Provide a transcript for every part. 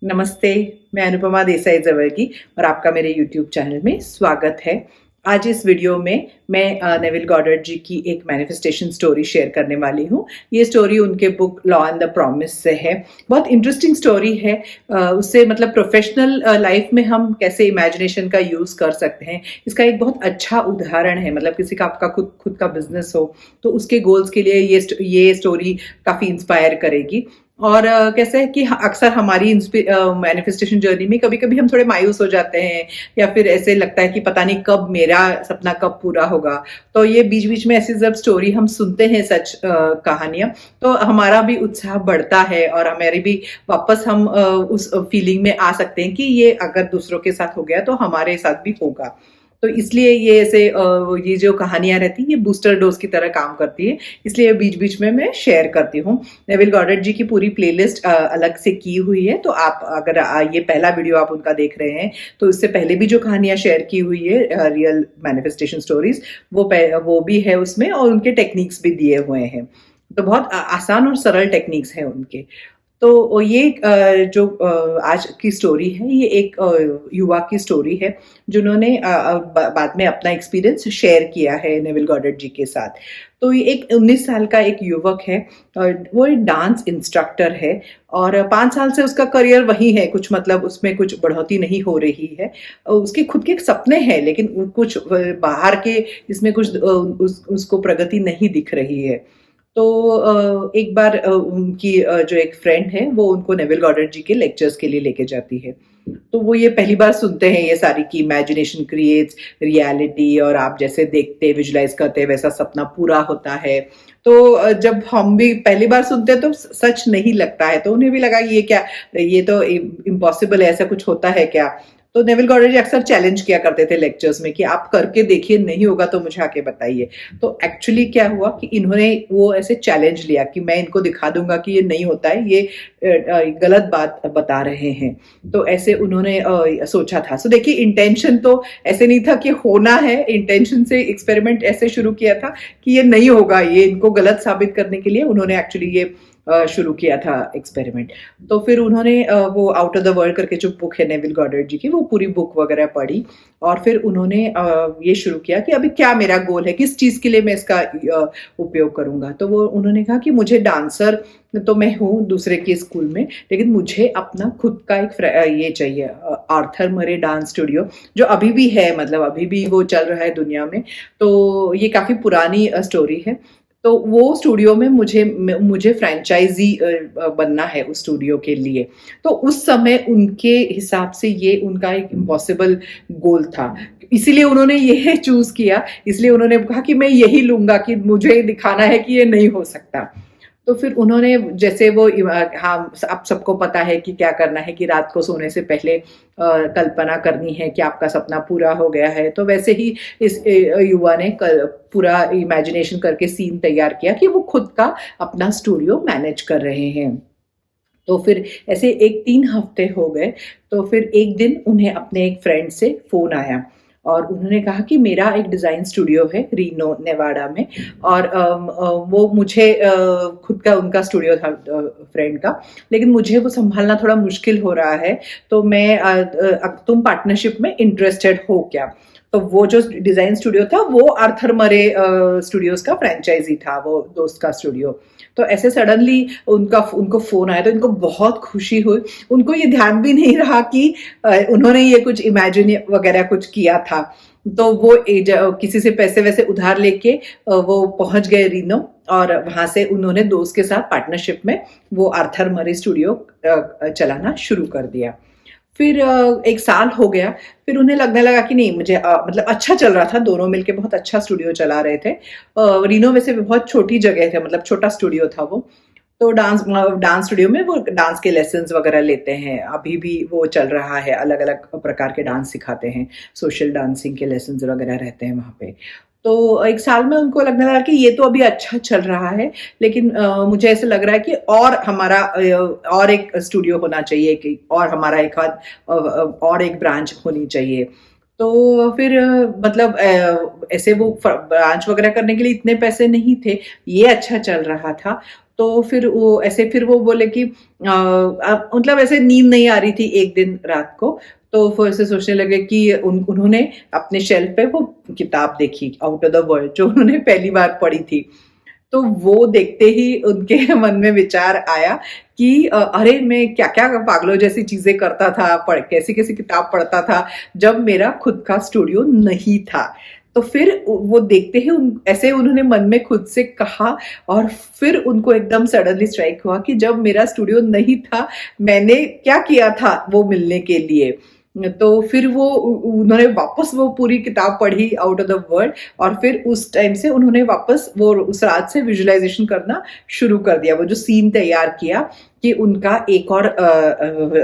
नमस्ते, मैं अनुपमा देसाई जवर्गी और आपका मेरे यूट्यूब चैनल में स्वागत है। आज इस वीडियो में मैं नेविल गॉडर्ड जी की एक मैनिफेस्टेशन स्टोरी शेयर करने वाली हूँ। ये स्टोरी उनके book law and the promise से है। बहुत इंटरेस्टिंग स्टोरी है। उससे मतलब प्रोफेशनल लाइफ में हम कैसे इमेजिनेशन का यूज़ कर सकते हैं, इसका एक बहुत अच्छा उदाहरण है। मतलब किसी का आपका खुद खुद का बिजनेस हो तो उसके गोल्स के लिए ये स्टोरी काफ़ी इंस्पायर करेगी। और कैसे है कि अक्सर हमारी मैनिफेस्टेशन जर्नी में कभी-कभी हम थोड़े मायूस हो जाते हैं या फिर ऐसे लगता है कि पता नहीं कब मेरा सपना कब पूरा होगा। तो ये बीच-बीच में ऐसी जब स्टोरी हम सुनते हैं सच कहानियाँ, तो हमारा भी उत्साह बढ़ता है और हमारी भी वापस हम उस फीलिंग में आ सकते हैं कि ये अगर दूसरों के साथ हो गया तो हमारे साथ भी होगा। तो इसलिए ये ऐसे ये जो कहानियाँ रहती हैं ये बूस्टर डोज की तरह काम करती है, इसलिए बीच-बीच में मैं शेयर करती हूँ। नेविल गॉडर्ड जी की पूरी प्लेलिस्ट अलग से की हुई है, तो आप अगर ये पहला वीडियो आप उनका देख रहे हैं तो इससे पहले भी जो कहानियां शेयर की हुई है रियल मैनिफेस्टेशन स्टोरीज वो भी है उसमें और उनके टेक्निक्स भी दिए हुए हैं। तो बहुत आसान और सरल टेक्निक्स हैं उनके। तो ये जो आज की स्टोरी है ये एक युवा की स्टोरी है जिन्होंने बाद में अपना एक्सपीरियंस शेयर किया है नेविल गॉडर्ड जी के साथ। तो ये एक 19 साल का एक युवक है। वो एक डांस इंस्ट्रक्टर है और 5 साल से उसका करियर वही है, कुछ मतलब उसमें कुछ बढ़ोतरी नहीं हो रही है। उसके खुद के सपने हैं लेकिन कुछ बाहर के इसमें कुछ उसको प्रगति नहीं दिख रही है। तो एक बार उनकी जो एक फ्रेंड है वो उनको नेविल गॉडर्ड जी के लेक्चर्स के लिए लेके जाती है। तो वो ये पहली बार सुनते हैं ये सारी कि इमेजिनेशन क्रिएट्स रियलिटी और आप जैसे देखते विजुलाइज करते हैं वैसा सपना पूरा होता है। तो जब हम भी पहली बार सुनते हैं तो सच नहीं लगता है, तो उन्हें भी लगा ये क्या, ये तो इम्पॉसिबल है, ऐसा कुछ होता है क्या। तो नेविल गॉडर्ड जी अक्सर चैलेंज किया करते थे लेक्चर्स में कि आप करके देखिए, नहीं होगा तो मुझे आके बताइए। तो एक्चुअली क्या हुआ कि इन्होंने वो ऐसे चैलेंज लिया कि मैं इनको दिखा दूंगा कि ये नहीं होता है, ये गलत बात बता रहे हैं। तो ऐसे उन्होंने सोचा था। सो देखिए, इंटेंशन तो ऐसे नहीं था कि होना है, इंटेंशन से एक्सपेरिमेंट ऐसे शुरू किया था कि ये नहीं होगा, ये इनको गलत साबित करने के लिए उन्होंने एक्चुअली ये शुरू किया था एक्सपेरिमेंट। तो फिर उन्होंने वो आउट ऑफ द वर्ल्ड करके जो बुक है नेविल गॉडर्ड जी की, वो पूरी बुक वगैरह पढ़ी और फिर उन्होंने ये शुरू किया कि अभी क्या मेरा गोल है, किस चीज़ के लिए मैं इसका उपयोग करूँगा। तो वो उन्होंने कहा कि मुझे डांसर तो मैं हूँ दूसरे के स्कूल में, लेकिन मुझे अपना खुद का एक ये चाहिए, आर्थर मरे डांस स्टूडियो, जो अभी भी है, मतलब अभी भी वो चल रहा है दुनिया में। तो ये काफ़ी पुरानी स्टोरी है। तो वो स्टूडियो में मुझे फ्रेंचाइजी बनना है उस स्टूडियो के लिए। तो उस समय उनके हिसाब से ये उनका एक इम्पॉसिबल गोल था। इसीलिए उन्होंने ये चूज़ किया, इसलिए उन्होंने कहा कि मैं यही लूँगा कि मुझे दिखाना है कि ये नहीं हो सकता। तो फिर उन्होंने जैसे वो हाँ, आप सबको पता है कि क्या करना है कि रात को सोने से पहले कल्पना करनी है कि आपका सपना पूरा हो गया है। तो वैसे ही इस युवा ने पूरा इमेजिनेशन करके सीन तैयार किया कि वो खुद का अपना स्टूडियो मैनेज कर रहे हैं। तो फिर ऐसे 1-3 हफ्ते हो गए, तो फिर एक दिन उन्हें अपने एक फ्रेंड से फ़ोन आया और उन्होंने कहा कि मेरा एक डिज़ाइन स्टूडियो है रीनो, नेवाडा में और वो मुझे खुद का उनका स्टूडियो था फ्रेंड का, लेकिन मुझे वो सँभालना थोड़ा मुश्किल हो रहा है, तो तुम पार्टनरशिप में इंटरेस्टेड हो क्या? तो वो जो डिज़ाइन स्टूडियो था वो आर्थर मरे स्टूडियोज़ का फ्रेंचाइज़ी था, वो दोस्त का स्टूडियो। तो ऐसे सडनली उनको फ़ोन आया तो इनको बहुत खुशी हुई। उनको ये ध्यान भी नहीं रहा कि उन्होंने ये कुछ इमेजिन वगैरह कुछ किया था। तो वो किसी से पैसे वैसे उधार लेके वो पहुंच गए रीनो और वहां से उन्होंने दोस्त के साथ पार्टनरशिप में वो आर्थर मरे स्टूडियो चलाना शुरू कर दिया। फिर 1 साल हो गया, फिर उन्हें लगने लगा कि नहीं, मुझे मतलब अच्छा चल रहा था, दोनों मिलके बहुत अच्छा स्टूडियो चला रहे थे। रीनो वैसे भी बहुत छोटी जगह है, मतलब छोटा स्टूडियो था वो। तो डांस स्टूडियो में वो डांस के लेसन्स वगैरह लेते हैं, अभी भी वो चल रहा है, अलग-अलग प्रकार के डांस सिखाते हैं, सोशल डांसिंग के लेसन्स वगैरह रहते हैं वहाँ पे। तो 1 साल में उनको लगने लगा कि ये तो अभी अच्छा चल रहा है, लेकिन मुझे ऐसा लग रहा है कि और एक स्टूडियो होना चाहिए, कि और हमारा और एक ब्रांच होनी चाहिए। तो फिर मतलब ऐसे वो ब्रांच वगैरह करने के लिए इतने पैसे नहीं थे, ये अच्छा चल रहा था। तो फिर वो ऐसे फिर वो बोले कि मतलब ऐसे नींद नहीं आ रही थी एक दिन रात को, तो फिर ऐसे सोचने लगे कि उन्होंने अपने शेल्फ पे वो किताब देखी आउट ऑफ द वर्ल्ड, जो उन्होंने पहली बार पढ़ी थी। तो वो देखते ही उनके मन में विचार आया कि अरे मैं क्या क्या पागलों जैसी चीजें करता था, कैसी कैसी किताब पढ़ता था जब मेरा खुद का स्टूडियो नहीं था। तो फिर वो देखते ही ऐसे उन्होंने मन में खुद से कहा, और फिर उनको एकदम सडनली स्ट्राइक हुआ कि जब मेरा स्टूडियो नहीं था मैंने क्या किया था वो मिलने के लिए। तो फिर वो उन्होंने वापस वो पूरी किताब पढ़ी आउट ऑफ द वर्ल्ड, और फिर उस टाइम से उन्होंने वापस वो उस रात से विजुअलाइजेशन करना शुरू कर दिया, वो जो सीन तैयार किया कि उनका एक और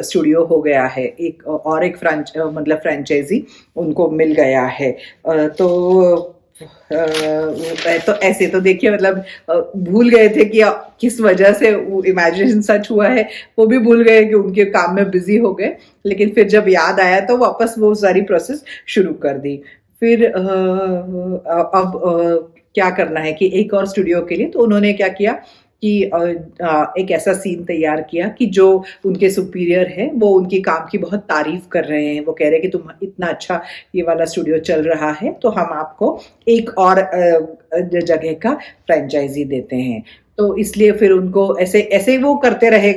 स्टूडियो हो गया है, एक और एक मतलब फ्रेंचाइजी उनको मिल गया है। तो तो ऐसे तो देखिए मतलब भूल गए थे कि किस वजह से वो इमेजिनेशन सच हुआ है, वो भी भूल गए कि उनके काम में बिजी हो गए, लेकिन फिर जब याद आया तो वापस वो सारी प्रोसेस शुरू कर दी। फिर अब क्या करना है कि एक और स्टूडियो के लिए तो उन्होंने क्या किया कि एक ऐसा सीन तैयार किया कि जो उनके सुपीरियर है वो उनके काम की बहुत तारीफ कर रहे हैं, वो कह रहे हैं कि तुम इतना अच्छा ये वाला स्टूडियो चल रहा है तो हम आपको एक और जगह का फ्रेंचाइजी देते हैं। तो इसलिए फिर उनको ऐसे ऐसे वो करते रहे,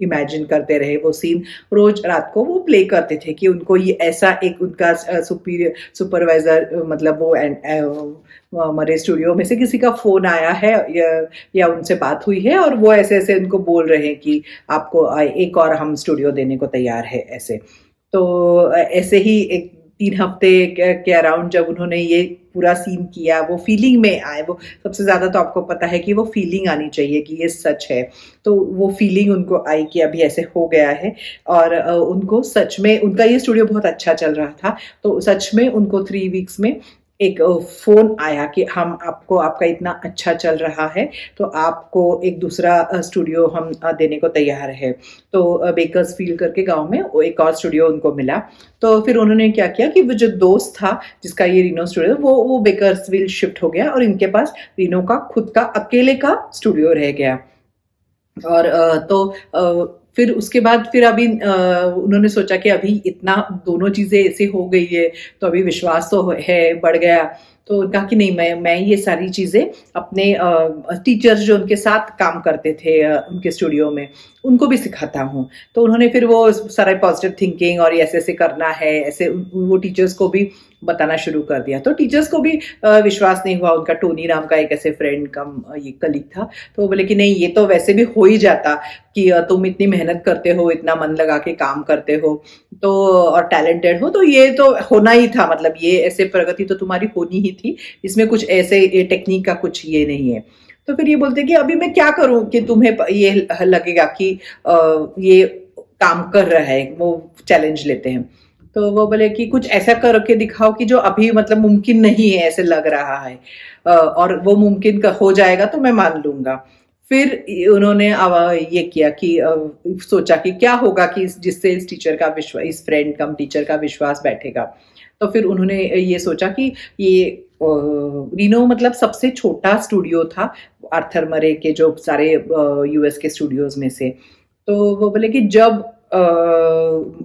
इमेजिन करते रहे वो सीन, रोज रात को वो प्ले करते थे कि उनको ये ऐसा एक उनका सुपरवाइजर मतलब वो हमारे स्टूडियो में से किसी का फोन आया है या उनसे बात हुई है और वो ऐसे ऐसे उनको बोल रहे हैं कि आपको एक और हम स्टूडियो देने को तैयार है ऐसे। तो ऐसे ही एक 3 हफ्ते के अराउंड जब उन्होंने ये पूरा सीन किया, वो फीलिंग में आए, वो सबसे ज्यादा तो आपको पता है कि वो फीलिंग आनी चाहिए कि ये सच है, तो वो फीलिंग उनको आई कि अभी ऐसे हो गया है। और उनको सच में उनका ये स्टूडियो बहुत अच्छा चल रहा था, तो सच में उनको 3 वीक्स में एक फोन आया कि हम आपको, आपका इतना अच्छा चल रहा है तो आपको एक दूसरा स्टूडियो हम देने को तैयार है। तो बेकर्सफील्ड करके गांव में वो एक और स्टूडियो उनको मिला। तो फिर उन्होंने क्या किया कि वो जो दोस्त था जिसका ये रीनो स्टूडियो, वो बेकर्सफील्ड शिफ्ट हो गया और इनके पास रीनो का खुद का अकेले का स्टूडियो रह गया। और तो फिर उसके बाद फिर अभी उन्होंने सोचा कि अभी इतना दोनों चीजें ऐसे हो गई है तो अभी विश्वास तो है बढ़ गया, तो कहा कि नहीं मैं ये सारी चीजें अपने टीचर्स जो उनके साथ काम करते थे उनके स्टूडियो में उनको भी सिखाता हूँ। तो उन्होंने फिर वो सारा पॉजिटिव थिंकिंग और ऐसे ऐसे करना है ऐसे वो टीचर्स को भी बताना शुरू कर दिया। तो टीचर्स को भी विश्वास नहीं हुआ, उनका टोनी नाम का एक ऐसे फ्रेंड कम ये कलीग था, तो वो बोले कि नहीं ये तो वैसे भी हो ही जाता कि तुम इतनी मेहनत करते हो, इतना मन लगा के काम करते हो तो और टैलेंटेड हो, तो ये तो होना ही था, मतलब ये ऐसे प्रगति तो तुम्हारी होनी ही थी, इसमें कुछ ऐसे टेक्निक का कुछ ये नहीं है। तो फिर ये बोलते कि अभी मैं क्या करूं कि तुम्हें ये लगेगा कि ये काम कर रहा है, वो चैलेंज लेते हैं। तो वो बोले कि कुछ ऐसा करके दिखाओ कि जो अभी मतलब मुमकिन नहीं है ऐसे लग रहा है, और वो मुमकिन हो जाएगा तो मैं मान लूंगा। फिर उन्होंने ये किया कि सोचा कि क्या होगा कि जिससे इस टीचर का विश्वास, इस फ्रेंड कम टीचर का विश्वास बैठेगा। तो फिर उन्होंने ये सोचा कि ये रीनो मतलब सबसे छोटा स्टूडियो था आर्थर मरे के जो सारे यूएस के स्टूडियोज में से। तो वो बोले कि जब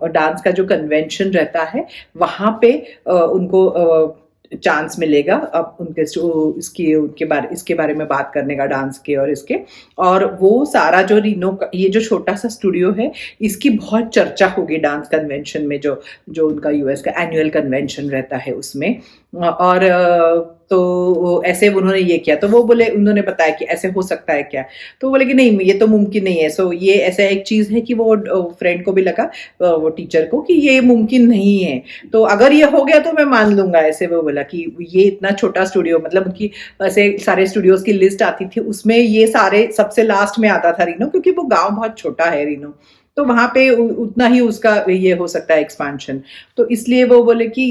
डांस का जो कन्वेंशन रहता है वहां पे उनको चांस मिलेगा अब उनके इसके बारे में बात करने का, डांस के और इसके, और वो सारा जो रीनो का ये जो छोटा सा स्टूडियो है इसकी बहुत चर्चा होगी डांस कन्वेंशन में, जो उनका यूएस का एनुअल कन्वेंशन रहता है उसमें। और तो ऐसे उन्होंने ये किया, तो वो बोले, उन्होंने बताया कि ऐसे हो सकता है क्या, तो बोले कि नहीं ये तो मुमकिन नहीं है। सो ये ऐसा एक चीज है कि वो फ्रेंड को भी लगा, वो टीचर को, कि ये मुमकिन नहीं है, तो अगर ये हो गया तो मैं मान लूंगा। ऐसे वो बोला कि ये इतना छोटा स्टूडियो, मतलब उनकी ऐसे सारे स्टूडियोज की लिस्ट आती थी उसमें ये सारे सबसे लास्ट में आता था रीनो, क्योंकि वो गाँव बहुत छोटा है रीनो। तो वहां पे उतना ही उसका ये हो सकता है एक्सपांशन। तो इसलिए वो बोले कि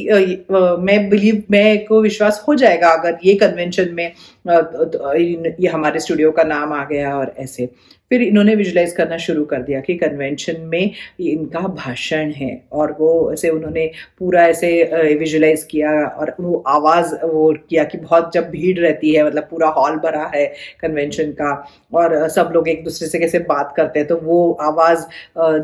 मैं को विश्वास हो जाएगा अगर ये कन्वेंशन में ये हमारे स्टूडियो का नाम आ गया और ऐसे। फिर इन्होंने विजुलाइज करना शुरू कर दिया कि कन्वेंशन में इनका भाषण है, और वो ऐसे उन्होंने पूरा ऐसे विजुलाइज किया, और वो आवाज़ वो किया कि बहुत जब भीड़ रहती है, मतलब पूरा हॉल भरा है कन्वेंशन का, और सब लोग एक दूसरे से कैसे बात करते हैं, तो वो आवाज़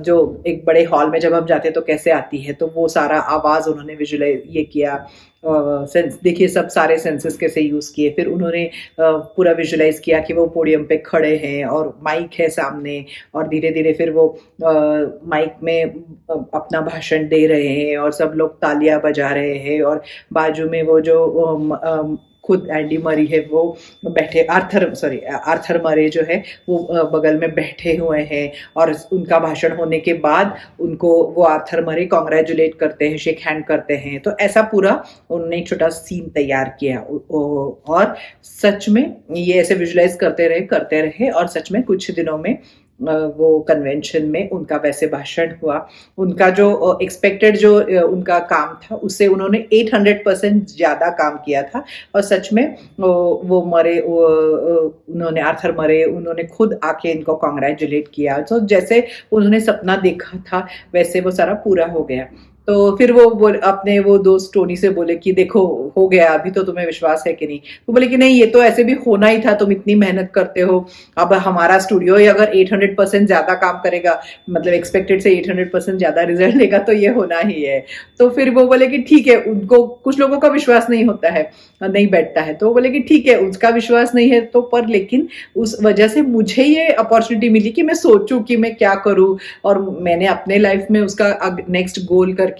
जो एक बड़े हॉल में जब हम जाते हैं तो कैसे आती है, तो वो सारा आवाज़ उन्होंने विजुलाइज ये किया। सेंस देखिए, सब सारे सेंसेस कैसे यूज़ किए। फिर उन्होंने पूरा विजुलाइज किया कि वो पोडियम पे खड़े हैं और माइक है सामने, और धीरे धीरे फिर वो माइक में अपना भाषण दे रहे हैं और सब लोग तालियां बजा रहे हैं, और बाजू में वो जो खुद एंडी मरी है वो बैठे, आर्थर मरे जो है वो बगल में बैठे हुए हैं, और उनका भाषण होने के बाद उनको वो आर्थर मरे कॉन्ग्रेचुलेट करते हैं, शेक हैंड करते हैं। तो ऐसा पूरा उन्होंने एक छोटा सीन तैयार किया, और सच में ये ऐसे विजुलाइज करते रहे, और सच में कुछ दिनों में वो कन्वेंशन में उनका वैसे भाषण हुआ। उनका जो एक्सपेक्टेड जो उनका काम था उससे उन्होंने 800% ज़्यादा काम किया था, और सच में वो मरे, उन्होंने आर्थर मरे, उन्होंने खुद आके इनको कॉन्ग्रेचुलेट किया। तो जैसे उन्होंने सपना देखा था वैसे वो सारा पूरा हो गया। तो फिर वो अपने वो दोस्त टोनी से बोले कि देखो हो गया, अभी तो तुम्हें विश्वास है कि नहीं? वो बोले कि नहीं, ये तो ऐसे भी होना ही था, तुम इतनी मेहनत करते हो, अब हमारा स्टूडियो ही अगर 800% ज्यादा काम करेगा, मतलब एक्सपेक्टेड से 800% ज्यादा रिजल्ट देगा, तो ये होना ही है। तो फिर वो बोले कि ठीक है, उनको कुछ लोगों का विश्वास नहीं होता है, नहीं बैठता है, तो वो बोले कि ठीक है, उसका विश्वास नहीं है तो, पर लेकिन उस वजह से मुझे ये अपॉर्चुनिटी मिली कि मैं सोचूं कि मैं क्या करूं, और मैंने अपने लाइफ में उसका नेक्स्ट गोल करके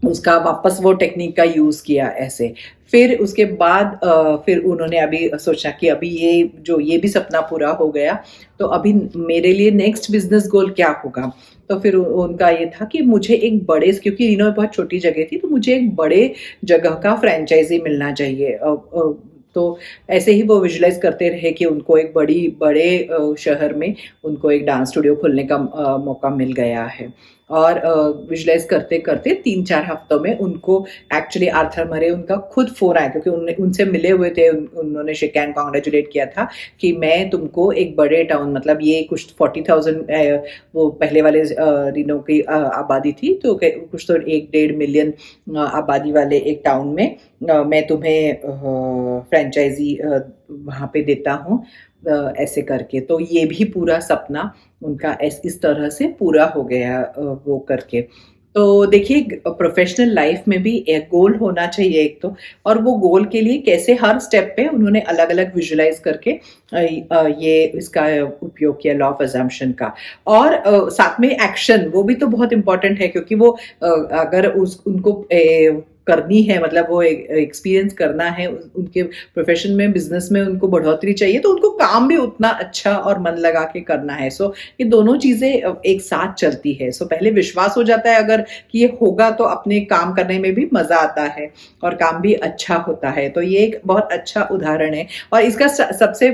उसका वापस वो टेक्निक का यूज किया ऐसे। फिर उसके बाद फिर उन्होंने अभी सोचा कि अभी ये भी सपना पूरा हो गया, तो अभी मेरे लिए नेक्स्ट बिजनेस गोल क्या होगा। तो फिर उनका ये था कि मुझे एक बड़े, क्योंकि रीनो में बहुत छोटी जगह थी, तो मुझे एक बड़े जगह का फ्रेंचाइजी मिलना चाहिए। तो ऐसे ही वो विजुलाइज करते रहे कि उनको एक बड़े शहर में उनको एक डांस स्टूडियो खोलने का मौका मिल गया है। और विजुलाइज करते करते 3-4 हफ्तों में उनको एक्चुअली आर्थर मरे उनका खुद फोन आया, क्योंकि उनसे मिले हुए थे, उन्होंने शेक हैंड कॉन्ग्रेचुलेट किया था कि मैं तुमको एक बड़े टाउन, मतलब ये कुछ 40,000 वो पहले वाले रीनो की आबादी थी, तो कुछ तो 1-1.5 मिलियन आबादी वाले एक टाउन में मैं तुम्हें फ्रेंचाइजी वहाँ पे देता हूँ, ऐसे करके। तो ये भी पूरा सपना उनका इस तरह से पूरा हो गया वो करके। तो देखिए, प्रोफेशनल लाइफ में भी एक गोल होना चाहिए एक तो, और वो गोल के लिए कैसे हर स्टेप पे उन्होंने अलग अलग विजुलाइज करके ये इसका उपयोग किया, लॉ ऑफ अजम्पशन का। और साथ में एक्शन, वो भी तो बहुत इंपॉर्टेंट है, क्योंकि वो अगर उनको करनी है, मतलब वो एक्सपीरियंस करना है उनके प्रोफेशन में, बिजनेस में उनको बढ़ोतरी चाहिए, तो उनको काम भी उतना अच्छा और मन लगा के करना है। सो ये दोनों चीजें एक साथ चलती है। सो पहले विश्वास हो जाता है अगर कि ये होगा, तो अपने काम करने में भी मजा आता है और काम भी अच्छा होता है। तो ये एक बहुत अच्छा उदाहरण है। और इसका सबसे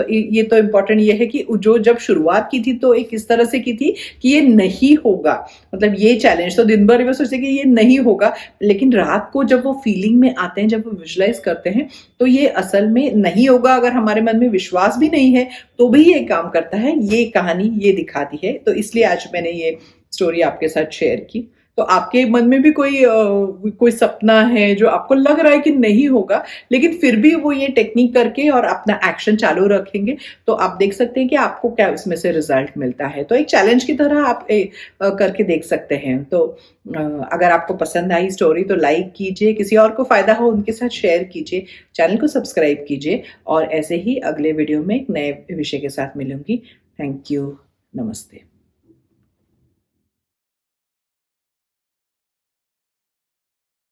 ये तो इम्पोर्टेंट ये है कि जो जब शुरुआत की थी तो एक इस तरह से की थी कि ये नहीं होगा, मतलब ये चैलेंज तो दिन भर में सोचते कि ये नहीं होगा, लेकिन रात को जब वो फीलिंग में आते हैं, जब वो विजुलाइज करते हैं, तो ये असल में नहीं होगा। अगर हमारे मन में विश्वास भी नहीं है तो भी ये काम करता है। ये कहानी ये दिखाती है। तो इसलिए आज मैंने ये स्टोरी आपके साथ शेयर की। तो आपके मन में भी कोई सपना है जो आपको लग रहा है कि नहीं होगा, लेकिन फिर भी वो ये टेक्निक करके और अपना एक्शन चालू रखेंगे, तो आप देख सकते हैं कि आपको क्या उसमें से रिजल्ट मिलता है। तो एक चैलेंज की तरह आप करके देख सकते हैं। तो अगर आपको पसंद आई स्टोरी तो लाइक कीजिए, किसी और को फायदा हो उनके साथ शेयर कीजिए, चैनल को सब्सक्राइब कीजिए, और ऐसे ही अगले वीडियो में एक नए विषय के साथ मिलूंगी। Thank you. नमस्ते।